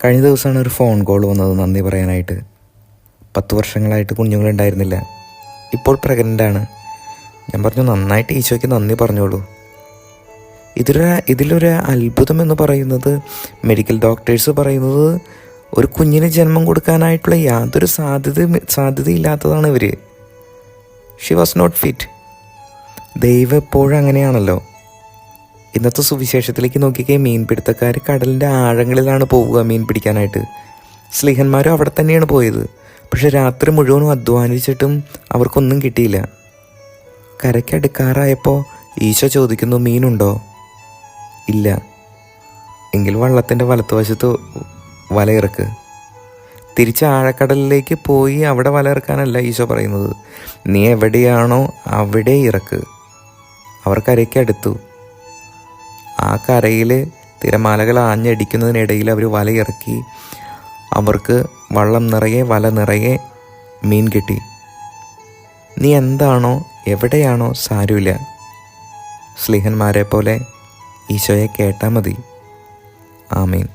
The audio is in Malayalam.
കഴിഞ്ഞ ദിവസമാണ് ഒരു ഫോൺ കോൾ വന്നത് നന്ദി പറയാനായിട്ട്. 10 വർഷങ്ങളായിട്ട് കുഞ്ഞുങ്ങളുണ്ടായിരുന്നില്ല. ഇപ്പോൾ പ്രഗ്നൻ്റാണ്. ഞാൻ പറഞ്ഞു, നന്നായിട്ട് ഈശോയ്ക്ക് നന്ദി പറഞ്ഞോളൂ. ഇതിലൊരു അത്ഭുതം എന്ന് പറയുന്നത്, മെഡിക്കൽ ഡോക്ടേഴ്സ് പറയുന്നത് ഒരു കുഞ്ഞിന് ജന്മം കൊടുക്കാനായിട്ടുള്ള യാതൊരു സാധ്യതയില്ലാത്തതാണ് ഇവർ. She was not fit. ദൈവം എപ്പോഴും അങ്ങനെയാണല്ലോ. ഇന്നത്തെ സുവിശേഷത്തിലേക്ക് നോക്കിക്കേ, മീൻപിടുത്തക്കാർ കടലിൻ്റെ ആഴങ്ങളിലാണ് പോവുക മീൻ പിടിക്കാനായിട്ട്. സ്ലീഹന്മാരും അവിടെ തന്നെയാണ് പോയത്. പക്ഷെ രാത്രി മുഴുവനും അധ്വാനിച്ചിട്ടും അവർക്കൊന്നും കിട്ടിയില്ല. കരയ്ക്കടുക്കാറായപ്പോൾ ഈശോ ചോദിക്കുന്നു, മീനുണ്ടോ? ഇല്ല. എങ്കിൽ വള്ളത്തിൻ്റെ വലത്തുവശത്ത് വലയിറക്ക്. തിരിച്ച് ആഴക്കടലിലേക്ക് പോയി അവിടെ വലയിറക്കാനല്ല ഈശോ പറയുന്നത്. നീ എവിടെയാണോ അവിടെ ഇറക്ക്. അവർ കരയ്ക്കടുത്തു. ആ കരയിൽ തിരമാലകൾ ആഞ്ഞടിക്കുന്നതിനിടയിൽ അവർ വലയിറക്കി. അവർക്ക് വള്ളം നിറയെ വല നിറയെ മീൻ കിട്ടി. നീ എന്താണോ എവിടെയാണോ സാരമില്ല. സ്ലീഹന്മാരെ പോലെ ഈശോയെ കേട്ടാൽ മതി. ആമീൻ.